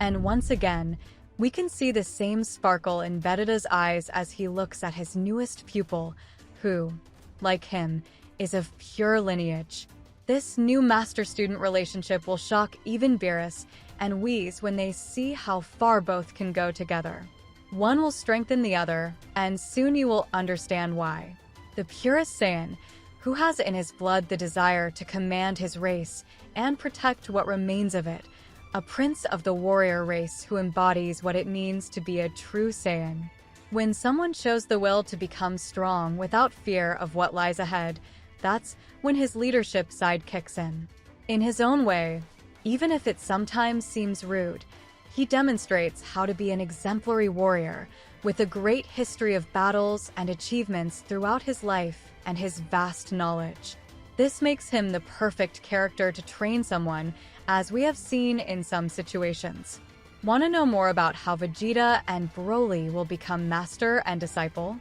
And once again, we can see the same sparkle in Vegeta's eyes as he looks at his newest pupil, who, like him, is of pure lineage. This new master-student relationship will shock even Beerus and Whis when they see how far both can go together. One will strengthen the other, and soon you will understand why. The purest Saiyan, who has in his blood the desire to command his race and protect what remains of it, a prince of the warrior race who embodies what it means to be a true Saiyan. When someone shows the will to become strong without fear of what lies ahead, that's when his leadership side kicks in. In his own way, even if it sometimes seems rude, he demonstrates how to be an exemplary warrior with a great history of battles and achievements throughout his life and his vast knowledge. This makes him the perfect character to train someone, as we have seen in some situations. Want to know more about how Vegeta and Broly will become master and disciple?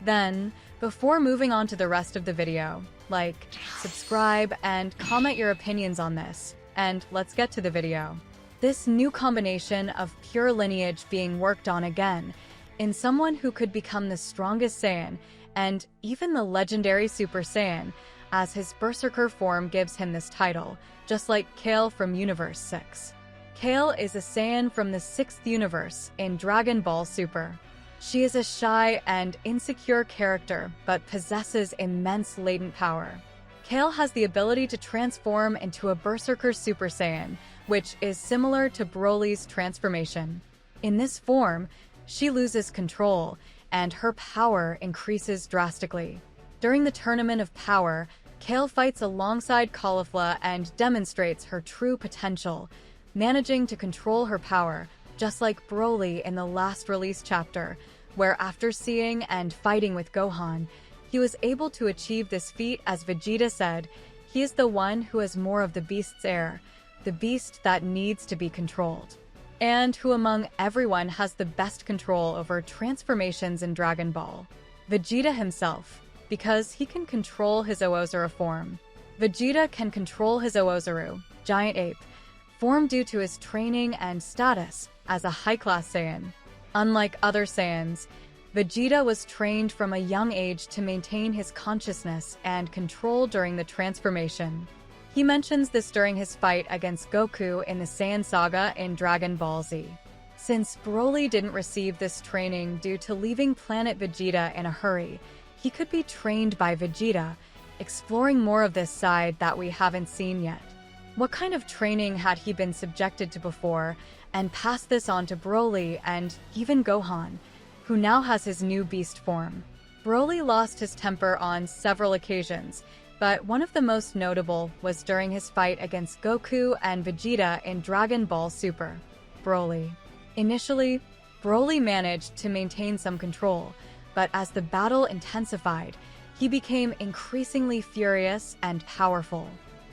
Then, before moving on to the rest of the video, like, subscribe, and comment your opinions on this, and let's get to the video. This new combination of pure lineage being worked on again in someone who could become the strongest Saiyan and even the legendary Super Saiyan, as his Berserker form gives him this title, just like Kale from Universe 6. Kale is a Saiyan from the 6th universe in Dragon Ball Super. She is a shy and insecure character, but possesses immense latent power. Kale has the ability to transform into a Berserker Super Saiyan, which is similar to Broly's transformation. In this form, she loses control, and her power increases drastically. During the Tournament of Power, Kale fights alongside Caulifla and demonstrates her true potential, managing to control her power, just like Broly in the last release chapter, where after seeing and fighting with Gohan, he was able to achieve this feat. As Vegeta said, he is the one who has more of the beast's air, the beast that needs to be controlled, and who among everyone has the best control over transformations in Dragon Ball. Vegeta himself, because he can control his Oozuru form. Vegeta can control his Oozuru, giant ape, form due to his training and status as a high-class Saiyan. Unlike other Saiyans, Vegeta was trained from a young age to maintain his consciousness and control during the transformation. He mentions this during his fight against Goku in the Saiyan saga in Dragon Ball Z. Since Broly didn't receive this training due to leaving planet Vegeta in a hurry, he could be trained by Vegeta, exploring more of this side that we haven't seen yet. What kind of training had he been subjected to before, and passed this on to Broly and even Gohan, who now has his new beast form? Broly lost his temper on several occasions, but one of the most notable was during his fight against Goku and Vegeta in Dragon Ball Super. Broly. Initially, Broly managed to maintain some control, but as the battle intensified, he became increasingly furious and powerful.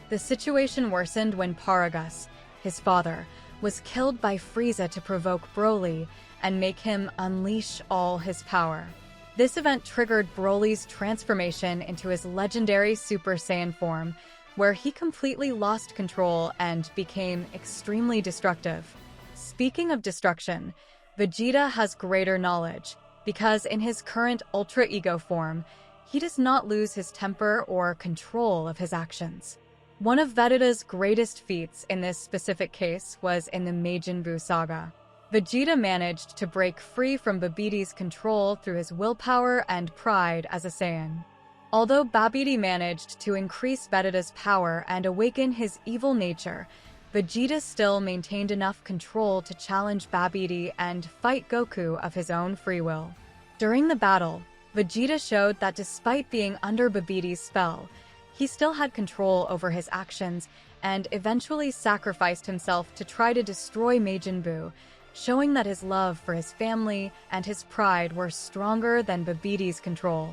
The situation worsened when Paragus, his father, was killed by Frieza to provoke Broly and make him unleash all his power. This event triggered Broly's transformation into his legendary Super Saiyan form, where he completely lost control and became extremely destructive. Speaking of destruction, Vegeta has greater knowledge, because in his current Ultra Ego form, he does not lose his temper or control of his actions. One of Vegeta's greatest feats in this specific case was in the Majin Buu saga. Vegeta managed to break free from Babbidi's control through his willpower and pride as a Saiyan. Although Babidi managed to increase Vegeta's power and awaken his evil nature, Vegeta still maintained enough control to challenge Babidi and fight Goku of his own free will. During the battle, Vegeta showed that despite being under Babbidi's spell, he still had control over his actions and eventually sacrificed himself to try to destroy Majin Buu, showing that his love for his family and his pride were stronger than Babbidi's control.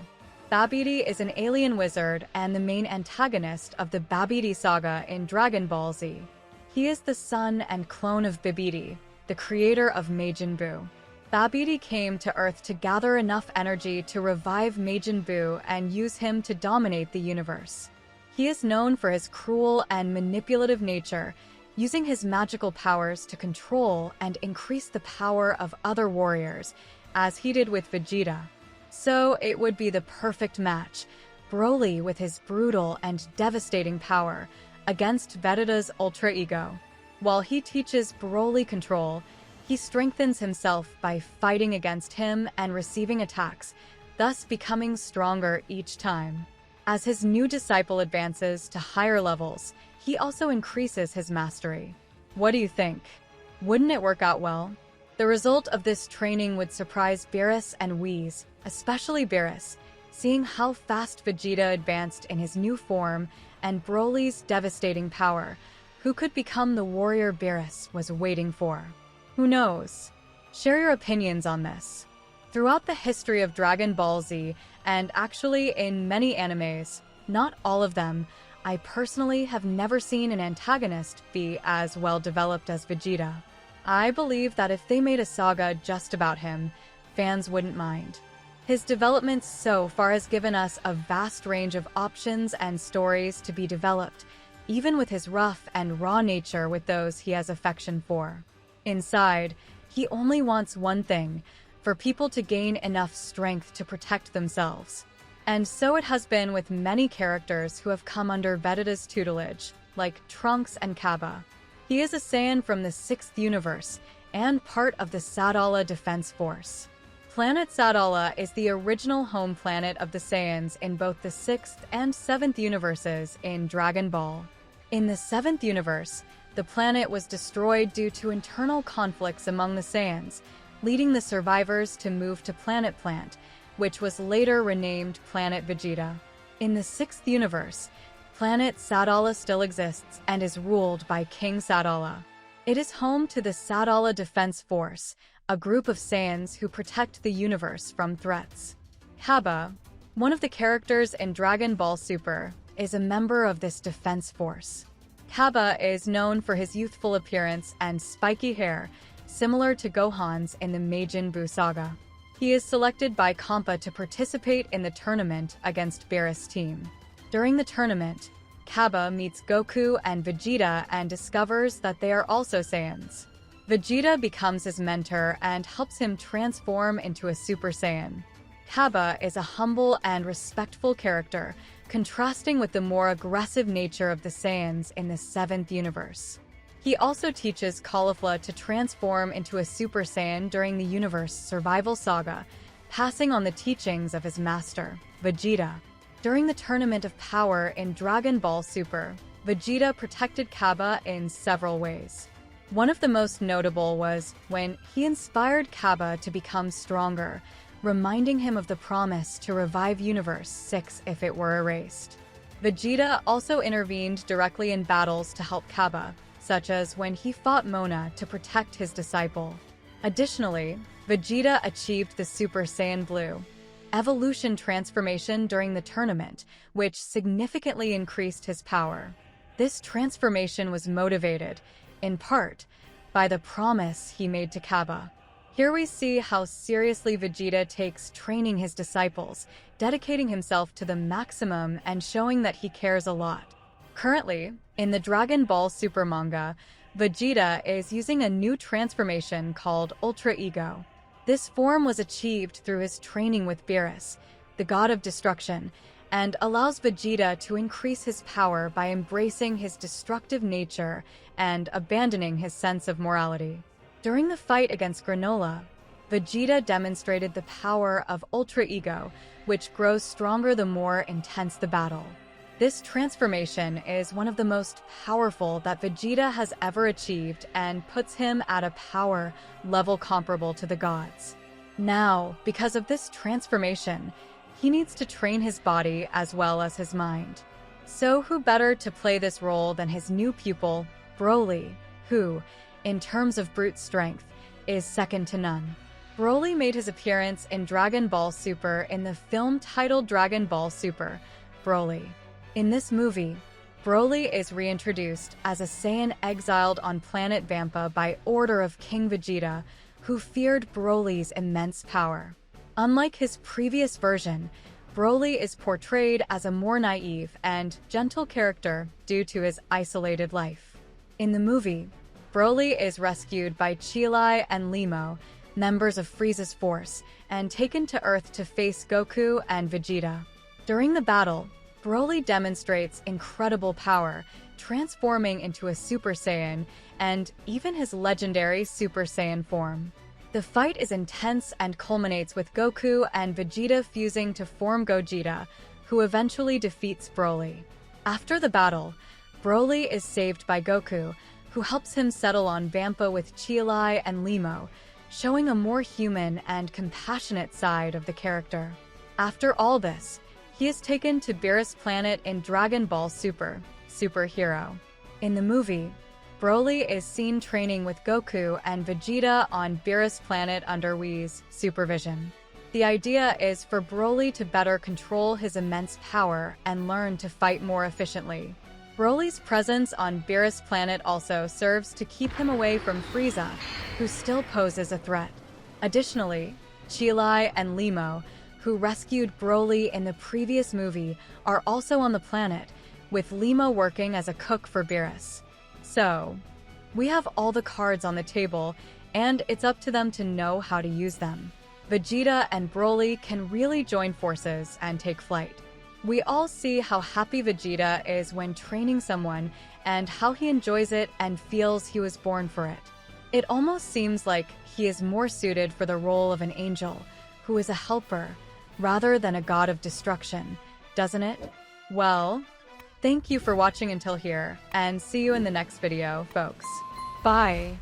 Babidi is an alien wizard and the main antagonist of the Babidi saga in Dragon Ball Z. He is the son and clone of Babidi, the creator of Majin Buu. Babidi came to Earth to gather enough energy to revive Majin Buu and use him to dominate the universe. He is known for his cruel and manipulative nature, using his magical powers to control and increase the power of other warriors, as he did with Vegeta. So it would be the perfect match, Broly with his brutal and devastating power against Vegeta's ultra ego. While he teaches Broly control, he strengthens himself by fighting against him and receiving attacks, thus becoming stronger each time. As his new disciple advances to higher levels, he also increases his mastery. What do you think? Wouldn't it work out well? The result of this training would surprise Beerus and Whis, especially Beerus, seeing how fast Vegeta advanced in his new form and Broly's devastating power, who could become the warrior Beerus was waiting for. Who knows? Share your opinions on this. Throughout the history of Dragon Ball Z, and actually in many animes, not all of them, I personally have never seen an antagonist be as well developed as Vegeta. I believe that if they made a saga just about him, fans wouldn't mind. His development so far has given us a vast range of options and stories to be developed, even with his rough and raw nature with those he has affection for. Inside, he only wants one thing, for people to gain enough strength to protect themselves. And so it has been with many characters who have come under Vegeta's tutelage, like Trunks and Cabba. He is a Saiyan from the 6th universe, and part of the Sadala Defense Force. Planet Sadala is the original home planet of the Saiyans in both the 6th and 7th universes in Dragon Ball. In the 7th universe, the planet was destroyed due to internal conflicts among the Saiyans, leading the survivors to move to Planet Plant, which was later renamed Planet Vegeta. In the 6th universe, Planet Sadala still exists and is ruled by King Sadala. It is home to the Sadala Defense Force, a group of Saiyans who protect the universe from threats. Cabba, one of the characters in Dragon Ball Super, is a member of this defense force. Cabba is known for his youthful appearance and spiky hair, similar to Gohan's in the Majin Buu saga. He is selected by Kampa to participate in the tournament against Beerus' team. During the tournament, Cabba meets Goku and Vegeta and discovers that they are also Saiyans. Vegeta becomes his mentor and helps him transform into a Super Saiyan. Cabba is a humble and respectful character, contrasting with the more aggressive nature of the Saiyans in the 7th universe. He also teaches Caulifla to transform into a Super Saiyan during the universe survival saga, passing on the teachings of his master, Vegeta. During the Tournament of Power in Dragon Ball Super, Vegeta protected Cabba in several ways. One of the most notable was when he inspired Cabba to become stronger, reminding him of the promise to revive Universe 6 if it were erased. Vegeta also intervened directly in battles to help Cabba, such as when he fought Mona to protect his disciple. Additionally, Vegeta achieved the Super Saiyan Blue evolution transformation during the tournament, which significantly increased his power. This transformation was motivated, in part, by the promise he made to Cabba. Here we see how seriously Vegeta takes training his disciples, dedicating himself to the maximum and showing that he cares a lot. Currently, in the Dragon Ball Super manga, Vegeta is using a new transformation called Ultra Ego. This form was achieved through his training with Beerus, the god of destruction, and allows Vegeta to increase his power by embracing his destructive nature and abandoning his sense of morality. During the fight against Granola, Vegeta demonstrated the power of Ultra Ego, which grows stronger the more intense the battle. This transformation is one of the most powerful that Vegeta has ever achieved and puts him at a power level comparable to the gods. Now, because of this transformation, he needs to train his body as well as his mind. So who better to play this role than his new pupil, Broly, who, in terms of brute strength, is second to none. Broly made his appearance in Dragon Ball Super in the film titled Dragon Ball Super, Broly. In this movie, Broly is reintroduced as a Saiyan exiled on planet Vampa by order of King Vegeta, who feared Broly's immense power. Unlike his previous version, Broly is portrayed as a more naive and gentle character due to his isolated life. In the movie, Broly is rescued by Chilai and Limo, members of Frieza's force, and taken to Earth to face Goku and Vegeta. During the battle, Broly demonstrates incredible power, transforming into a Super Saiyan and even his legendary Super Saiyan form. The fight is intense and culminates with Goku and Vegeta fusing to form Gogeta, who eventually defeats Broly. After the battle, Broly is saved by Goku, who helps him settle on Vampa with Chilai and Limo, showing a more human and compassionate side of the character. After all this, he is taken to Beerus planet in Dragon Ball Super, Superhero. In the movie, Broly is seen training with Goku and Vegeta on Beerus planet under Whis' supervision. The idea is for Broly to better control his immense power and learn to fight more efficiently. Broly's presence on Beerus planet also serves to keep him away from Frieza, who still poses a threat. Additionally, Chilai and Limo, who rescued Broly in the previous movie, are also on the planet, with Limo working as a cook for Beerus. So, we have all the cards on the table, and it's up to them to know how to use them. Vegeta and Broly can really join forces and take flight. We all see how happy Vegeta is when training someone and how he enjoys it and feels he was born for it. It almost seems like he is more suited for the role of an angel, who is a helper, rather than a god of destruction, doesn't it? Well, thank you for watching until here, and see you in the next video, folks. Bye!